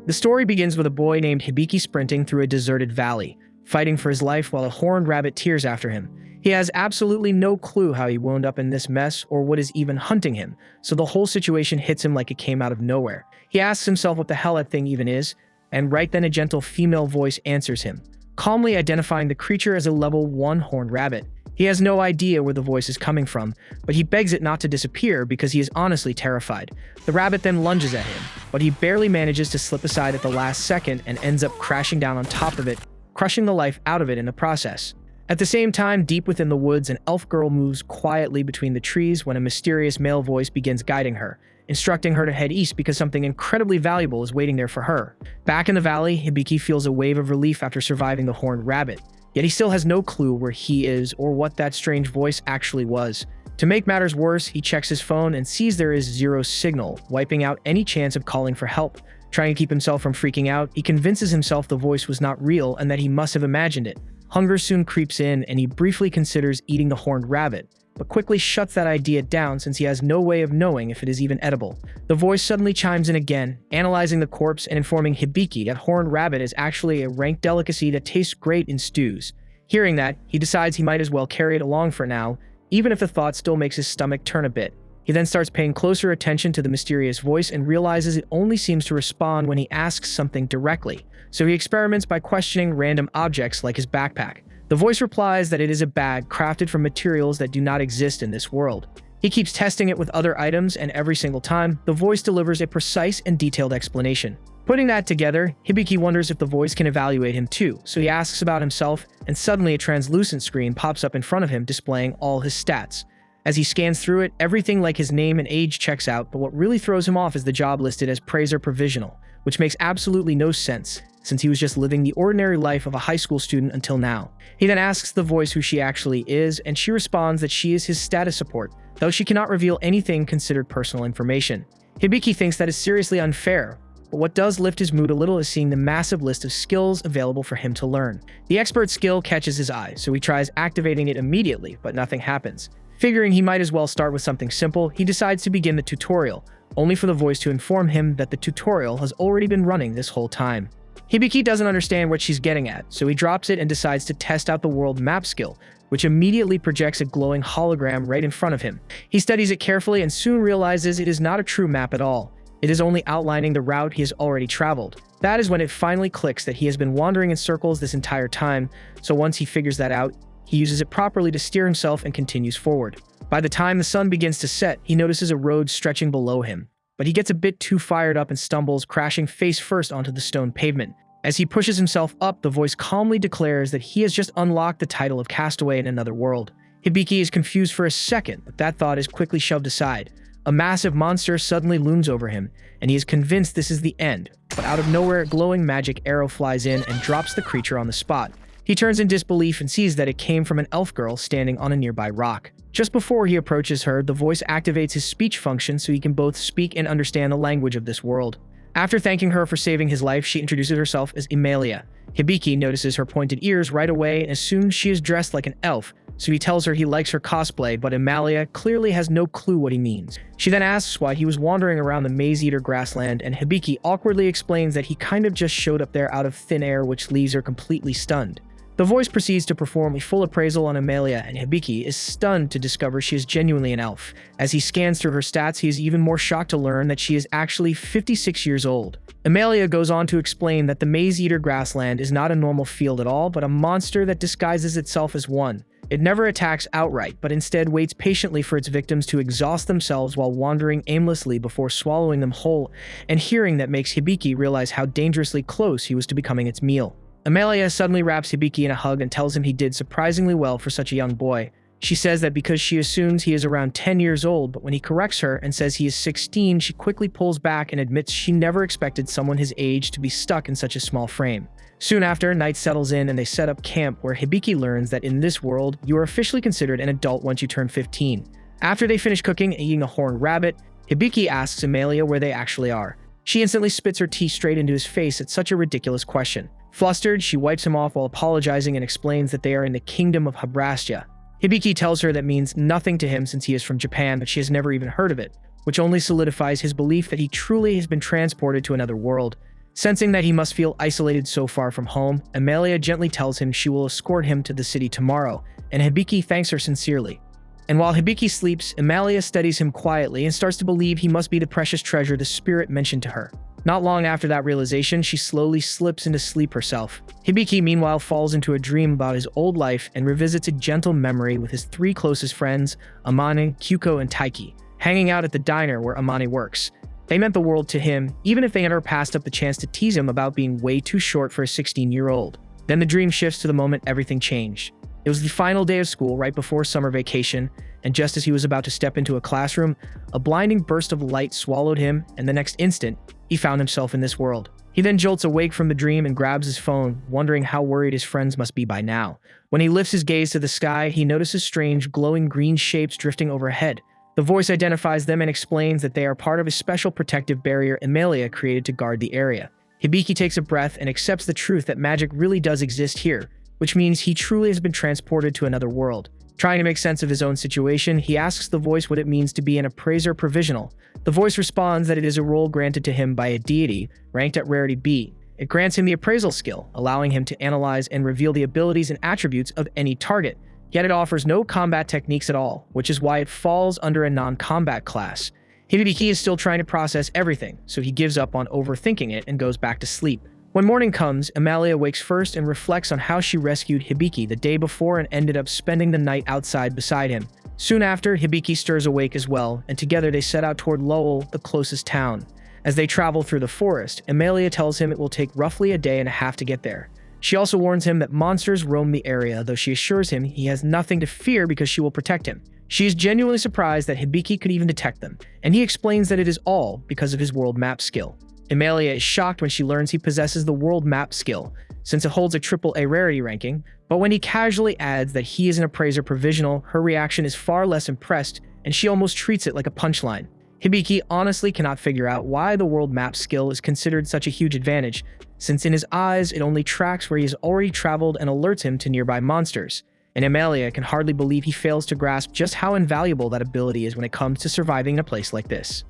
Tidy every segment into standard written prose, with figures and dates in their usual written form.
The story begins with a boy named Hibiki sprinting through a deserted valley, fighting for his life while a horned rabbit tears after him. He has absolutely no clue how he wound up in this mess or what is even hunting him, so the whole situation hits him like it came out of nowhere. He asks himself what the hell that thing even is, and right then a gentle female voice answers him, calmly identifying the creature as a level 1 horned rabbit. He has no idea where the voice is coming from, but he begs it not to disappear because he is honestly terrified. The rabbit then lunges at him, but he barely manages to slip aside at the last second and ends up crashing down on top of it, crushing the life out of it in the process. At the same time, deep within the woods, an elf girl moves quietly between the trees when a mysterious male voice begins guiding her, instructing her to head east because something incredibly valuable is waiting there for her. Back in the valley, Hibiki feels a wave of relief after surviving the horned rabbit, yet he still has no clue where he is or what that strange voice actually was. To make matters worse, he checks his phone and sees there is zero signal, wiping out any chance of calling for help. Trying to keep himself from freaking out, he convinces himself the voice was not real and that he must have imagined it. Hunger soon creeps in and he briefly considers eating the horned rabbit, but quickly shuts that idea down since he has no way of knowing if it is even edible. The voice suddenly chimes in again, analyzing the corpse and informing Hibiki that horned rabbit is actually a rank delicacy that tastes great in stews. Hearing that, he decides he might as well carry it along for now, even if the thought still makes his stomach turn a bit. He then starts paying closer attention to the mysterious voice and realizes it only seems to respond when he asks something directly, so he experiments by questioning random objects like his backpack. The voice replies that it is a bag crafted from materials that do not exist in this world. He keeps testing it with other items, and every single time, the voice delivers a precise and detailed explanation. Putting that together, Hibiki wonders if the voice can evaluate him too, so he asks about himself, and suddenly a translucent screen pops up in front of him displaying all his stats. As he scans through it, everything like his name and age checks out, but what really throws him off is the job listed as Appraiser Provisional, which makes absolutely no sense, since he was just living the ordinary life of a high school student until now. He then asks the voice who she actually is, and she responds that she is his status support, though she cannot reveal anything considered personal information. Hibiki thinks that is seriously unfair, but what does lift his mood a little is seeing the massive list of skills available for him to learn. The expert skill catches his eye, so he tries activating it immediately, but nothing happens. Figuring he might as well start with something simple, he decides to begin the tutorial, only for the voice to inform him that the tutorial has already been running this whole time. Hibiki doesn't understand what she's getting at, so he drops it and decides to test out the world map skill, which immediately projects a glowing hologram right in front of him. He studies it carefully and soon realizes it is not a true map at all. It is only outlining the route he has already traveled. That is when it finally clicks that he has been wandering in circles this entire time, so once he figures that out, he uses it properly to steer himself and continues forward. By the time the sun begins to set, he notices a road stretching below him, but he gets a bit too fired up and stumbles, crashing face first onto the stone pavement. As he pushes himself up, the voice calmly declares that he has just unlocked the title of Castaway in Another World. Hibiki is confused for a second, but that thought is quickly shoved aside. A massive monster suddenly looms over him, and he is convinced this is the end, but out of nowhere a glowing magic arrow flies in and drops the creature on the spot. He turns in disbelief and sees that it came from an elf girl standing on a nearby rock. Just before he approaches her, the voice activates his speech function so he can both speak and understand the language of this world. After thanking her for saving his life, she introduces herself as Emalia. Hibiki notices her pointed ears right away and assumes she is dressed like an elf, so he tells her he likes her cosplay, but Emalia clearly has no clue what he means. She then asks why he was wandering around the maze-eater grassland, and Hibiki awkwardly explains that he kind of just showed up there out of thin air, which leaves her completely stunned. The voice proceeds to perform a full appraisal on Emalia, and Hibiki is stunned to discover she is genuinely an elf. As he scans through her stats, he is even more shocked to learn that she is actually 56 years old. Emalia goes on to explain that the maze-eater grassland is not a normal field at all, but a monster that disguises itself as one. It never attacks outright, but instead waits patiently for its victims to exhaust themselves while wandering aimlessly before swallowing them whole, and hearing that makes Hibiki realize how dangerously close he was to becoming its meal. Emalia suddenly wraps Hibiki in a hug and tells him he did surprisingly well for such a young boy. She says that because she assumes he is around 10 years old, but when he corrects her and says he is 16, she quickly pulls back and admits she never expected someone his age to be stuck in such a small frame. Soon after, night settles in and they set up camp where Hibiki learns that in this world, you are officially considered an adult once you turn 15. After they finish cooking and eating a horned rabbit, Hibiki asks Emalia where they actually are. She instantly spits her tea straight into his face at such a ridiculous question. Flustered, she wipes him off while apologizing and explains that they are in the kingdom of Habrastia. Hibiki tells her that means nothing to him since he is from Japan, but she has never even heard of it, which only solidifies his belief that he truly has been transported to another world. Sensing that he must feel isolated so far from home, Emalia gently tells him she will escort him to the city tomorrow, and Hibiki thanks her sincerely. And while Hibiki sleeps, Emalia studies him quietly and starts to believe he must be the precious treasure the spirit mentioned to her. Not long after that realization, she slowly slips into sleep herself. Hibiki, meanwhile, falls into a dream about his old life and revisits a gentle memory with his three closest friends, Amane, Kyuko, and Taiki, hanging out at the diner where Amane works. They meant the world to him, even if they never passed up the chance to tease him about being way too short for a 16-year-old. Then the dream shifts to the moment everything changed. It was the final day of school right before summer vacation, and just as he was about to step into a classroom, a blinding burst of light swallowed him, and the next instant, he found himself in this world. He then jolts awake from the dream and grabs his phone, wondering how worried his friends must be by now. When he lifts his gaze to the sky, he notices strange, glowing green shapes drifting overhead. The voice identifies them and explains that they are part of a special protective barrier Emalia created to guard the area. Hibiki takes a breath and accepts the truth that magic really does exist here, which means he truly has been transported to another world. Trying to make sense of his own situation, he asks the voice what it means to be an Appraiser provisional. The voice responds that it is a role granted to him by a deity, ranked at rarity B. It grants him the appraisal skill, allowing him to analyze and reveal the abilities and attributes of any target. Yet it offers no combat techniques at all, which is why it falls under a non-combat class. Hibiki is still trying to process everything, so he gives up on overthinking it and goes back to sleep. When morning comes, Emalia wakes first and reflects on how she rescued Hibiki the day before and ended up spending the night outside beside him. Soon after, Hibiki stirs awake as well, and together they set out toward Lowell, the closest town. As they travel through the forest, Emalia tells him it will take roughly a day and a half to get there. She also warns him that monsters roam the area, though she assures him he has nothing to fear because she will protect him. She is genuinely surprised that Hibiki could even detect them, and he explains that it is all because of his world map skill. Emalia is shocked when she learns he possesses the world map skill, since it holds a AAA rarity ranking, but when he casually adds that he is an Appraiser provisional, her reaction is far less impressed, and she almost treats it like a punchline. Hibiki honestly cannot figure out why the world map skill is considered such a huge advantage, since in his eyes it only tracks where he has already traveled and alerts him to nearby monsters, and Emalia can hardly believe he fails to grasp just how invaluable that ability is when it comes to surviving in a place like this.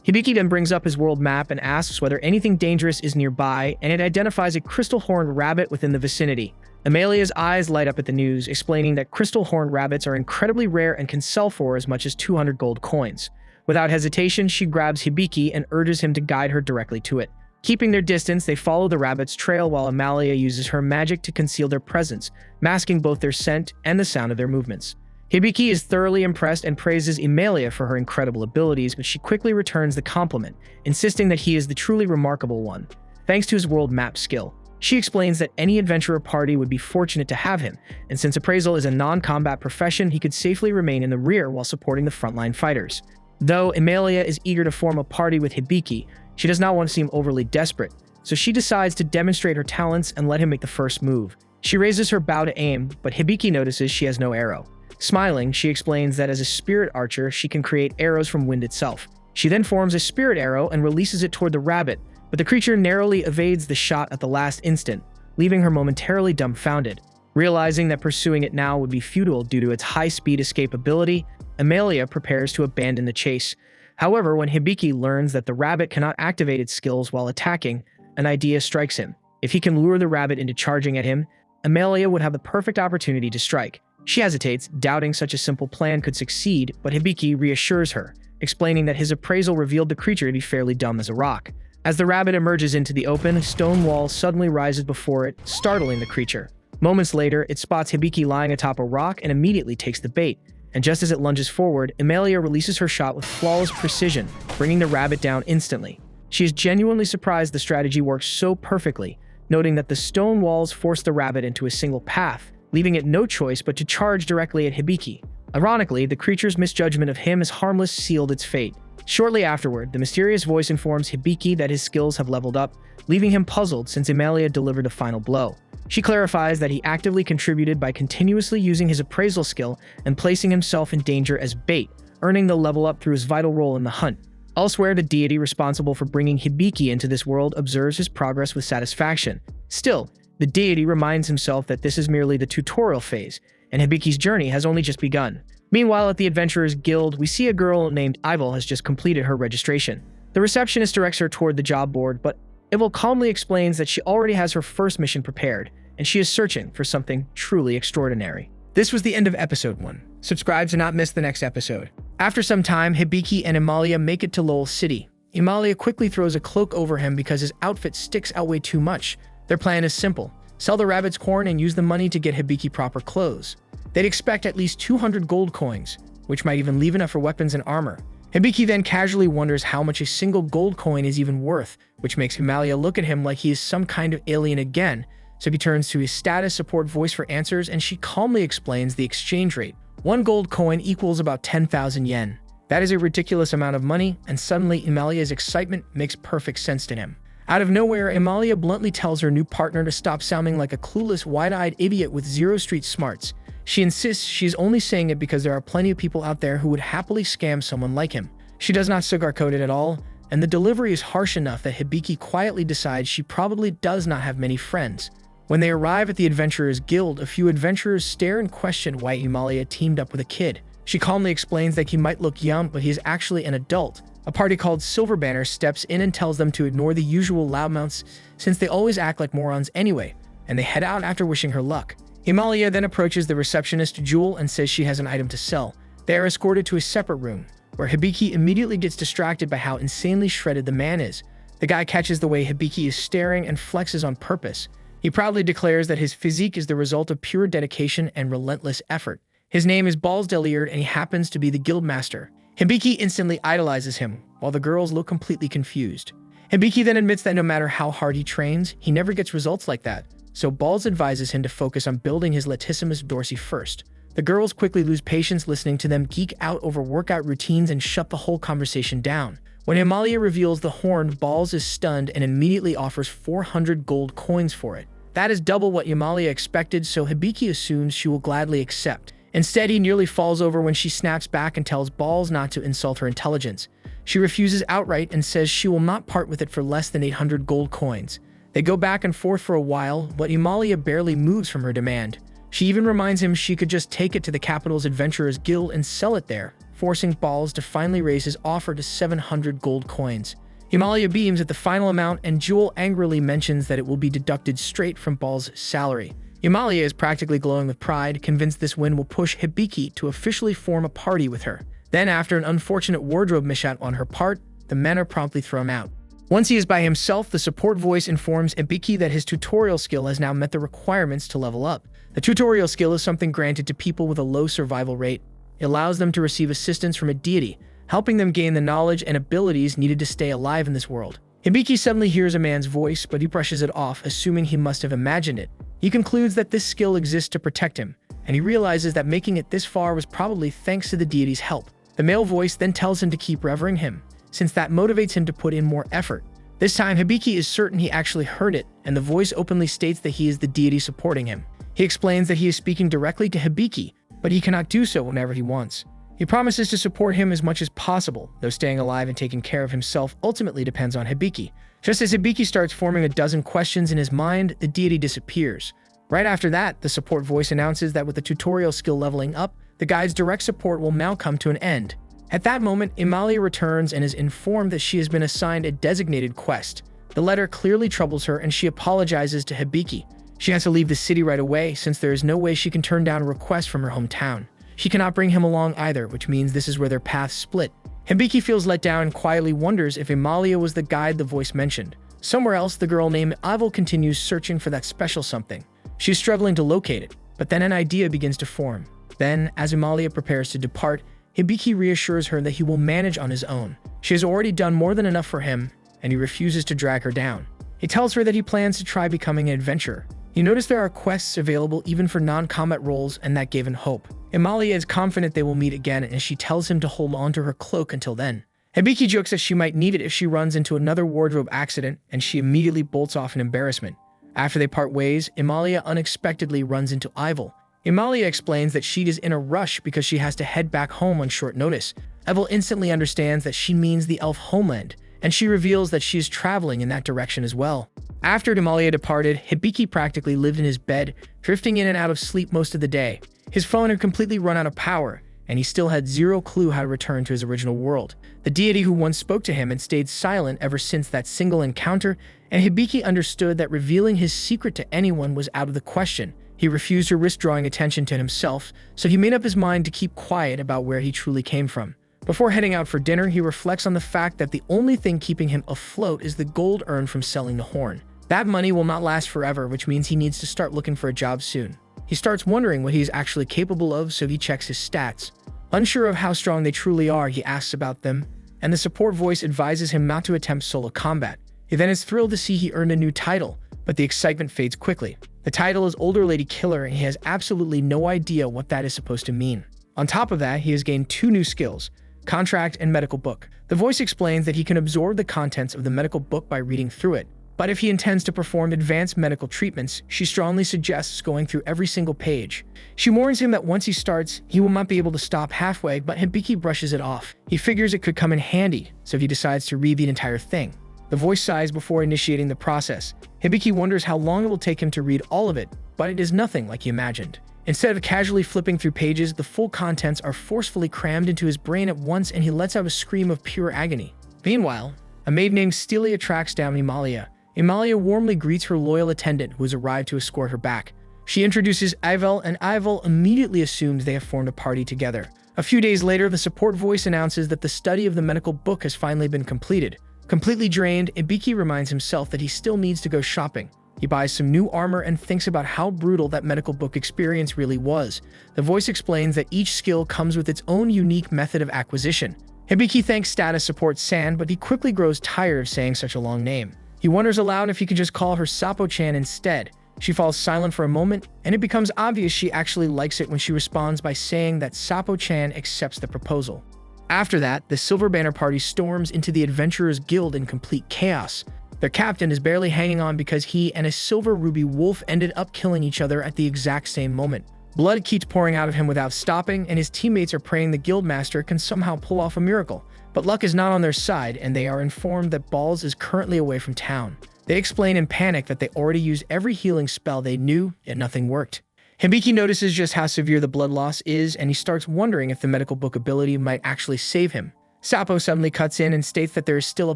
Hibiki then brings up his world map and asks whether anything dangerous is nearby, and it identifies a crystal-horned rabbit within the vicinity. Emalia's eyes light up at the news, explaining that crystal-horned rabbits are incredibly rare and can sell for as much as 200 gold coins. Without hesitation, she grabs Hibiki and urges him to guide her directly to it. Keeping their distance, they follow the rabbit's trail while Emalia uses her magic to conceal their presence, masking both their scent and the sound of their movements. Hibiki is thoroughly impressed and praises Emalia for her incredible abilities, but she quickly returns the compliment, insisting that he is the truly remarkable one, thanks to his world map skill. She explains that any adventurer party would be fortunate to have him, and since appraisal is a non-combat profession, he could safely remain in the rear while supporting the frontline fighters. Though Emalia is eager to form a party with Hibiki, she does not want to seem overly desperate, so she decides to demonstrate her talents and let him make the first move. She raises her bow to aim, but Hibiki notices she has no arrow. Smiling, she explains that as a spirit archer, she can create arrows from wind itself. She then forms a spirit arrow and releases it toward the rabbit, but the creature narrowly evades the shot at the last instant, leaving her momentarily dumbfounded. Realizing that pursuing it now would be futile due to its high-speed escapability, Emalia prepares to abandon the chase. However, when Hibiki learns that the rabbit cannot activate its skills while attacking, an idea strikes him. If he can lure the rabbit into charging at him, Emalia would have the perfect opportunity to strike. She hesitates, doubting such a simple plan could succeed, but Hibiki reassures her, explaining that his appraisal revealed the creature to be fairly dumb as a rock. As the rabbit emerges into the open, a stone wall suddenly rises before it, startling the creature. Moments later, it spots Hibiki lying atop a rock and immediately takes the bait. And just as it lunges forward, Emalia releases her shot with flawless precision, bringing the rabbit down instantly. She is genuinely surprised the strategy works so perfectly, noting that the stone walls force the rabbit into a single path, leaving it no choice but to charge directly at Hibiki. Ironically, the creature's misjudgment of him as harmless sealed its fate. Shortly afterward, the mysterious voice informs Hibiki that his skills have leveled up, leaving him puzzled since Emalia delivered the final blow. She clarifies that he actively contributed by continuously using his appraisal skill and placing himself in danger as bait, earning the level up through his vital role in the hunt. Elsewhere, the deity responsible for bringing Hibiki into this world observes his progress with satisfaction. Still, the deity reminds himself that this is merely the tutorial phase, and Hibiki's journey has only just begun. Meanwhile, at the Adventurers Guild, we see a girl named Ivel has just completed her registration. The receptionist directs her toward the job board, but Ival calmly explains that she already has her first mission prepared, and she is searching for something truly extraordinary. This was the end of episode 1. Subscribe to not miss the next episode. After some time, Hibiki and Emalia make it to Lowell City. Emalia quickly throws a cloak over him because his outfit sticks out way too much. Their plan is simple: sell the rabbit's corn and use the money to get Hibiki proper clothes. They'd expect at least 200 gold coins, which might even leave enough for weapons and armor. Hibiki then casually wonders how much a single gold coin is even worth, which makes Emalia look at him like he is some kind of alien again, so he turns to his status support voice for answers, and she calmly explains the exchange rate. 1 gold coin equals about 10,000 yen. That is a ridiculous amount of money, and suddenly Emalia's excitement makes perfect sense to him. Out of nowhere, Emalia bluntly tells her new partner to stop sounding like a clueless, wide-eyed idiot with zero street smarts. She insists she's only saying it because there are plenty of people out there who would happily scam someone like him. She does not sugarcoat it at all, and the delivery is harsh enough that Hibiki quietly decides she probably does not have many friends. When they arrive at the Adventurers Guild, a few adventurers stare and question why Emalia teamed up with a kid. She calmly explains that he might look young, but he is actually an adult. A party called Silver Banner steps in and tells them to ignore the usual loudmouths since they always act like morons anyway, and they head out after wishing her luck. Emalia then approaches the receptionist Jewel and says she has an item to sell. They are escorted to a separate room, where Hibiki immediately gets distracted by how insanely shredded the man is. The guy catches the way Hibiki is staring and flexes on purpose. He proudly declares that his physique is the result of pure dedication and relentless effort. His name is Balls Deliard, and he happens to be the guildmaster. Hibiki instantly idolizes him, while the girls look completely confused. Hibiki then admits that no matter how hard he trains, he never gets results like that, so Balls advises him to focus on building his latissimus dorsi first. The girls quickly lose patience listening to them geek out over workout routines and shut the whole conversation down. When Emalia reveals the horn, Balls is stunned and immediately offers 400 gold coins for it. That is double what Emalia expected, so Hibiki assumes she will gladly accept. Instead, he nearly falls over when she snaps back and tells Balls not to insult her intelligence. She refuses outright and says she will not part with it for less than 800 gold coins. They go back and forth for a while, but Emalia barely moves from her demand. She even reminds him she could just take it to the capital's Adventurers Guild and sell it there, forcing Balls to finally raise his offer to 700 gold coins. Emalia beams at the final amount, and Jewel angrily mentions that it will be deducted straight from Balls' salary. Emalia is practically glowing with pride, convinced this win will push Hibiki to officially form a party with her. Then, after an unfortunate wardrobe mishap on her part, the men are promptly thrown out. Once he is by himself, the support voice informs Hibiki that his tutorial skill has now met the requirements to level up. The tutorial skill is something granted to people with a low survival rate. It allows them to receive assistance from a deity, helping them gain the knowledge and abilities needed to stay alive in this world. Hibiki suddenly hears a man's voice, but he brushes it off, assuming he must have imagined it. He concludes that this skill exists to protect him, and he realizes that making it this far was probably thanks to the deity's help. The male voice then tells him to keep revering him, since that motivates him to put in more effort. This time, Hibiki is certain he actually heard it, and the voice openly states that he is the deity supporting him. He explains that he is speaking directly to Hibiki, but he cannot do so whenever he wants. He promises to support him as much as possible, though staying alive and taking care of himself ultimately depends on Hibiki. Just as Hibiki starts forming a dozen questions in his mind, the deity disappears. Right after that, the support voice announces that with the tutorial skill leveling up, the guide's direct support will now come to an end. At that moment, Emalia returns and is informed that she has been assigned a designated quest. The letter clearly troubles her, and she apologizes to Hibiki. She has to leave the city right away since there is no way she can turn down a request from her hometown. She cannot bring him along either, which means this is where their paths split. Hibiki feels let down and quietly wonders if Emalia was the guide the voice mentioned. Somewhere else, the girl named Ival continues searching for that special something. She's struggling to locate it, but then an idea begins to form. Then, as Emalia prepares to depart, Hibiki reassures her that he will manage on his own. She has already done more than enough for him, and he refuses to drag her down. He tells her that he plans to try becoming an adventurer. You notice there are quests available even for non-combat roles, and that gave him hope. Emalia is confident they will meet again, and she tells him to hold on to her cloak until then. Hibiki jokes that she might need it if she runs into another wardrobe accident, and she immediately bolts off in embarrassment. After they part ways, Emalia unexpectedly runs into Ival. Emalia explains that she is in a rush because she has to head back home on short notice. Ival instantly understands that she means the elf homeland, and she reveals that she is traveling in that direction as well. After Emalia departed, Hibiki practically lived in his bed, drifting in and out of sleep most of the day. His phone had completely run out of power, and he still had zero clue how to return to his original world. The deity who once spoke to him had stayed silent ever since that single encounter, and Hibiki understood that revealing his secret to anyone was out of the question. He refused to risk drawing attention to himself, so he made up his mind to keep quiet about where he truly came from. Before heading out for dinner, he reflects on the fact that the only thing keeping him afloat is the gold earned from selling the horn. That money will not last forever, which means he needs to start looking for a job soon. He starts wondering what he is actually capable of, so he checks his stats. Unsure of how strong they truly are, he asks about them, and the support voice advises him not to attempt solo combat. He then is thrilled to see he earned a new title, but the excitement fades quickly. The title is Older Lady Killer, and he has absolutely no idea what that is supposed to mean. On top of that, he has gained 2 new skills: Contract and Medical Book. The voice explains that he can absorb the contents of the medical book by reading through it, but if he intends to perform advanced medical treatments, she strongly suggests going through every single page. She warns him that once he starts, he will not be able to stop halfway, but Hibiki brushes it off. He figures it could come in handy, so he decides to read the entire thing. The voice sighs before initiating the process. Hibiki wonders how long it will take him to read all of it, but it is nothing like he imagined. Instead of casually flipping through pages, the full contents are forcefully crammed into his brain at once, and he lets out a scream of pure agony. Meanwhile, a maid named Stelia tracks down Emalia. Emalia warmly greets her loyal attendant, who has arrived to escort her back. She introduces Ivel, and Ivel immediately assumes they have formed a party together. A few days later, the support voice announces that the study of the medical book has finally been completed. Completely drained, Hibiki reminds himself that he still needs to go shopping. He buys some new armor and thinks about how brutal that medical book experience really was. The voice explains that each skill comes with its own unique method of acquisition. Hibiki thanks status support San, but he quickly grows tired of saying such a long name. He wonders aloud if he could just call her Sapo-chan instead. She falls silent for a moment, and it becomes obvious she actually likes it when she responds by saying that Sapo-chan accepts the proposal. After that, the Silver Banner party storms into the Adventurers Guild in complete chaos. Their captain is barely hanging on because he and a Silver Ruby Wolf ended up killing each other at the exact same moment. Blood keeps pouring out of him without stopping, and his teammates are praying the Guildmaster can somehow pull off a miracle. But luck is not on their side, and they are informed that Balls is currently away from town. They explain in panic that they already used every healing spell they knew, yet nothing worked. Hibiki notices just how severe the blood loss is, and he starts wondering if the medical book ability might actually save him. Sapo suddenly cuts in and states that there is still a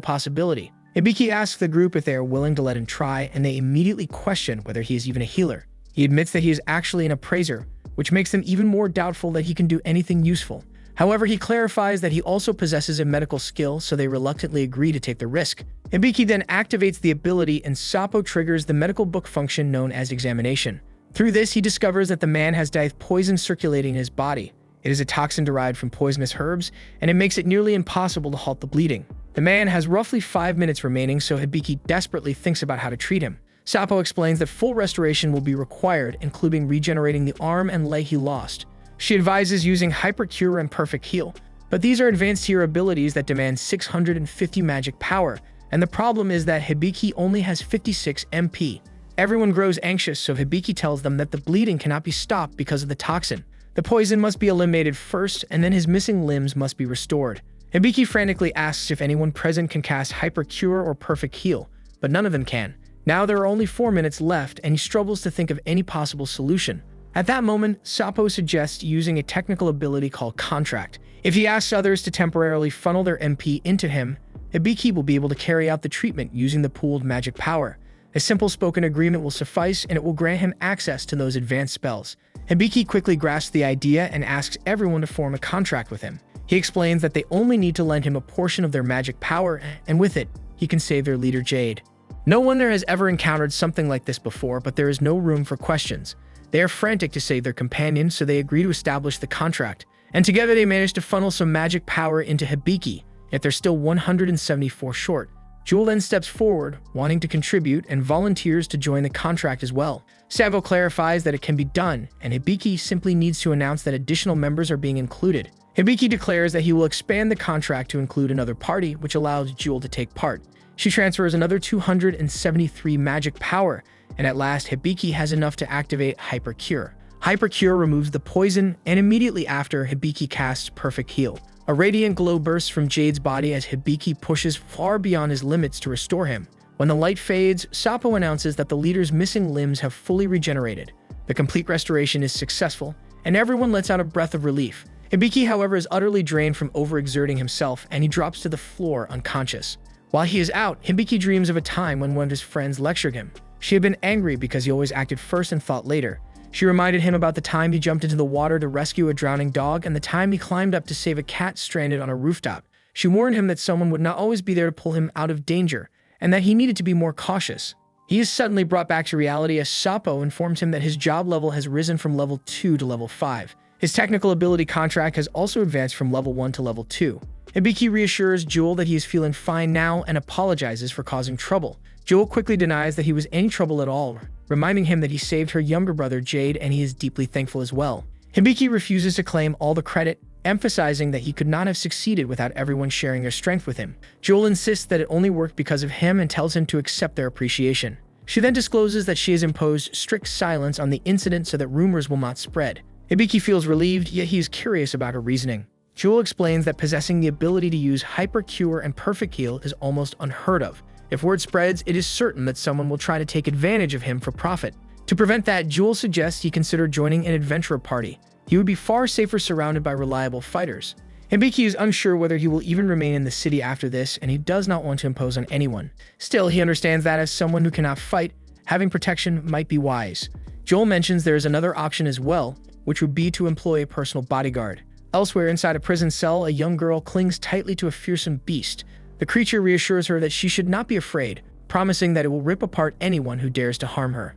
possibility. Hibiki asks the group if they are willing to let him try, and they immediately question whether he is even a healer. He admits that he is actually an Appraiser, which makes them even more doubtful that he can do anything useful. However, he clarifies that he also possesses a medical skill, so they reluctantly agree to take the risk. Hibiki then activates the ability, and Sapo triggers the medical book function known as examination. Through this, he discovers that the man has dive poison circulating in his body. It is a toxin derived from poisonous herbs, and it makes it nearly impossible to halt the bleeding. The man has roughly 5 minutes remaining, so Hibiki desperately thinks about how to treat him. Sapo explains that full restoration will be required, including regenerating the arm and leg he lost. She advises using Hypercure and Perfect Heal, but these are advanced tier abilities that demand 650 magic power, and the problem is that Hibiki only has 56 MP. Everyone grows anxious, so Hibiki tells them that the bleeding cannot be stopped because of the toxin. The poison must be eliminated first, and then his missing limbs must be restored. Hibiki frantically asks if anyone present can cast Hypercure or Perfect Heal, but none of them can. Now there are only 4 minutes left, and he struggles to think of any possible solution. At that moment, Sapo suggests using a technical ability called Contract. If he asks others to temporarily funnel their MP into him, Hibiki will be able to carry out the treatment using the pooled magic power. A simple spoken agreement will suffice, and it will grant him access to those advanced spells. Hibiki quickly grasps the idea and asks everyone to form a contract with him. He explains that they only need to lend him a portion of their magic power, and with it, he can save their leader Jade. No one there has ever encountered something like this before, but there is no room for questions. They are frantic to save their companion, so they agree to establish the contract, and together they manage to funnel some magic power into Hibiki, yet they're still 174 short. Jewel then steps forward, wanting to contribute, and volunteers to join the contract as well. Savo clarifies that it can be done, and Hibiki simply needs to announce that additional members are being included. Hibiki declares that he will expand the contract to include another party, which allows Jewel to take part. She transfers another 273 magic power, and at last Hibiki has enough to activate Hypercure. Hypercure removes the poison, and immediately after, Hibiki casts Perfect Heal. A radiant glow bursts from Jade's body as Hibiki pushes far beyond his limits to restore him. When the light fades, Sapo announces that the leader's missing limbs have fully regenerated. The complete restoration is successful, and everyone lets out a breath of relief. Hibiki, however, is utterly drained from overexerting himself, and he drops to the floor unconscious. While he is out, Hibiki dreams of a time when one of his friends lectured him. She had been angry because he always acted first and thought later. She reminded him about the time he jumped into the water to rescue a drowning dog and the time he climbed up to save a cat stranded on a rooftop. She warned him that someone would not always be there to pull him out of danger, and that he needed to be more cautious. He is suddenly brought back to reality as Sapo informs him that his job level has risen from level 2 to level 5. His technical ability contract has also advanced from level 1 to level 2. Hibiki reassures Jewel that he is feeling fine now and apologizes for causing trouble. Jewel quickly denies that he was any trouble at all, reminding him that he saved her younger brother Jade and he is deeply thankful as well. Hibiki refuses to claim all the credit, emphasizing that he could not have succeeded without everyone sharing their strength with him. Jewel insists that it only worked because of him and tells him to accept their appreciation. She then discloses that she has imposed strict silence on the incident so that rumors will not spread. Hibiki feels relieved, yet he is curious about her reasoning. Jewel explains that possessing the ability to use Hyper Cure and Perfect Heal is almost unheard of. If word spreads, it is certain that someone will try to take advantage of him for profit. To prevent that, Jewel suggests he consider joining an adventurer party. He would be far safer surrounded by reliable fighters. Hibiki is unsure whether he will even remain in the city after this, and he does not want to impose on anyone. Still, he understands that as someone who cannot fight, having protection might be wise. Joel mentions there is another option as well, which would be to employ a personal bodyguard. Elsewhere inside a prison cell, a young girl clings tightly to a fearsome beast. The creature reassures her that she should not be afraid, promising that it will rip apart anyone who dares to harm her.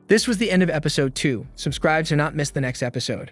This was the end of episode 2. Subscribe to not miss the next episode.